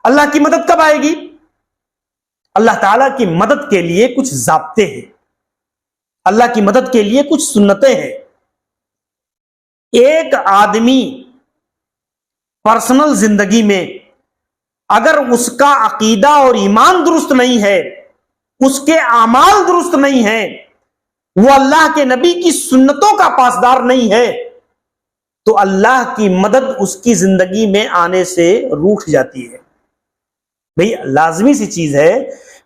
اللہ کی مدد کب آئے گی؟ اللہ تعالیٰ کی مدد کے لیے کچھ ضابطے ہیں، اللہ کی مدد کے لیے کچھ سنتیں ہیں۔ ایک آدمی پرسنل زندگی میں اگر اس کا عقیدہ اور ایمان درست نہیں ہے، اس کے اعمال درست نہیں ہیں، وہ اللہ کے نبی کی سنتوں کا پاسدار نہیں ہے، تو اللہ کی مدد اس کی زندگی میں آنے سے روٹھ جاتی ہے۔ بھئی لازمی سی چیز ہے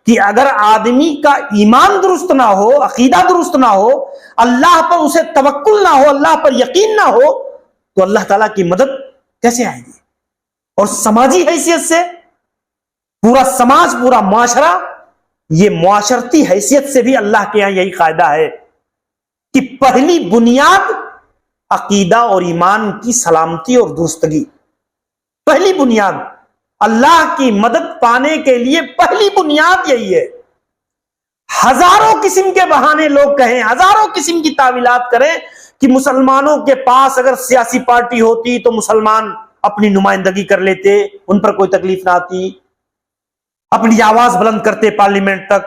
کہ اگر آدمی کا ایمان درست نہ ہو، عقیدہ درست نہ ہو، اللہ پر اسے توکل نہ ہو، اللہ پر یقین نہ ہو، تو اللہ تعالیٰ کی مدد کیسے آئے گی؟ اور سماجی حیثیت سے پورا سماج، پورا معاشرہ، یہ معاشرتی حیثیت سے بھی اللہ کے یہاں یہی قاعدہ ہے کہ پہلی بنیاد عقیدہ اور ایمان کی سلامتی اور درستگی۔ پہلی بنیاد اللہ کی مدد پانے کے لیے پہلی بنیاد یہی ہے۔ ہزاروں قسم کے بہانے لوگ کہیں، ہزاروں قسم کی تعویلات کریں کہ مسلمانوں کے پاس اگر سیاسی پارٹی ہوتی تو مسلمان اپنی نمائندگی کر لیتے، ان پر کوئی تکلیف نہ آتی، اپنی آواز بلند کرتے پارلیمنٹ تک۔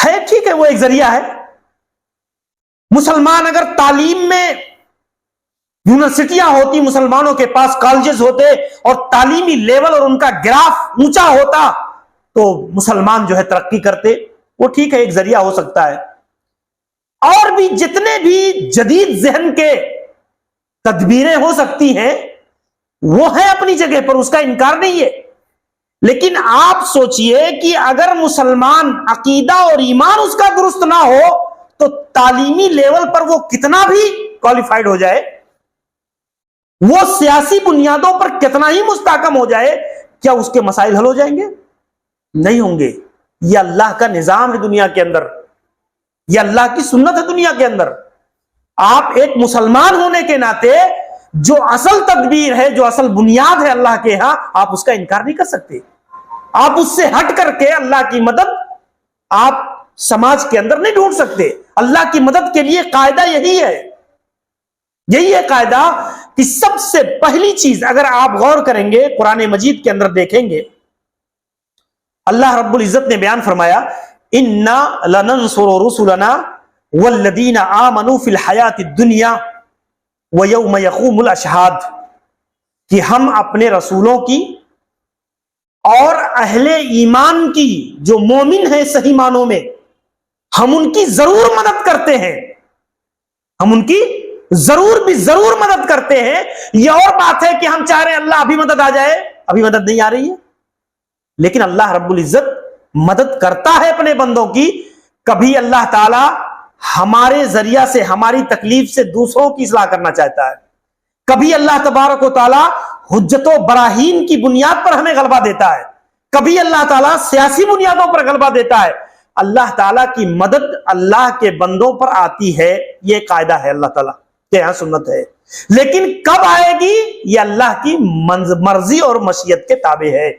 ہے ٹھیک ہے، وہ ایک ذریعہ ہے۔ مسلمان اگر تعلیم میں یونیورسٹیاں ہوتی، مسلمانوں کے پاس کالجز ہوتے اور تعلیمی لیول اور ان کا گراف اونچا ہوتا تو مسلمان جو ہے ترقی کرتے، وہ ٹھیک ہے، ایک ذریعہ ہو سکتا ہے۔ اور بھی جتنے بھی جدید ذہن کے تدبیریں ہو سکتی ہیں وہ ہیں اپنی جگہ پر، اس کا انکار نہیں ہے۔ لیکن آپ سوچئے کہ اگر مسلمان عقیدہ اور ایمان اس کا درست نہ ہو تو تعلیمی لیول پر وہ کتنا بھی کوالیفائڈ ہو جائے، وہ سیاسی بنیادوں پر کتنا ہی مستحکم ہو جائے، کیا اس کے مسائل حل ہو جائیں گے؟ نہیں ہوں گے۔ یہ اللہ کا نظام ہے دنیا کے اندر، یہ اللہ کی سنت ہے دنیا کے اندر۔ آپ ایک مسلمان ہونے کے ناطے جو اصل تدبیر ہے، جو اصل بنیاد ہے اللہ کے ہاں، آپ اس کا انکار نہیں کر سکتے۔ آپ اس سے ہٹ کر کے اللہ کی مدد آپ سماج کے اندر نہیں ڈھونڈ سکتے۔ اللہ کی مدد کے لیے قاعدہ یہی ہے، یہی ہے قاعدہ کہ سب سے پہلی چیز، اگر آپ غور کریں گے قرآن مجید کے اندر دیکھیں گے، اللہ رب العزت نے بیان فرمایا اِنَّا لَنَنْصُرُ رُسُلَنَا وَالَّذِينَ آمَنُوا فِي الْحَيَاةِ الدُّنْيَا وَيَوْمَ يَقُومُ الْأَشْهَادُ، کہ ہم اپنے رسولوں کی اور اہل ایمان کی، جو مومن ہیں صحیح معنوں میں، ہم ان کی ضرور مدد کرتے ہیں، ہم ان کی ضرور مدد کرتے ہیں۔ یہ اور بات ہے کہ ہم چاہ رہے ہیں اللہ ابھی مدد آ جائے، ابھی مدد نہیں آ رہی ہے، لیکن اللہ رب العزت مدد کرتا ہے اپنے بندوں کی۔ کبھی اللہ تعالی ہمارے ذریعہ سے، ہماری تکلیف سے دوسروں کی اصلاح کرنا چاہتا ہے، کبھی اللہ تبارک و تعالی حجت و براہین کی بنیاد پر ہمیں غلبہ دیتا ہے، کبھی اللہ تعالیٰ سیاسی بنیادوں پر غلبہ دیتا ہے۔ اللہ تعالیٰ کی مدد اللہ کے بندوں پر آتی ہے، یہ قاعدہ ہے اللہ تعالیٰ کے یہاں سنت ہے، لیکن کب آئے گی یہ اللہ کی مرضی اور مشیت کے تابع ہے۔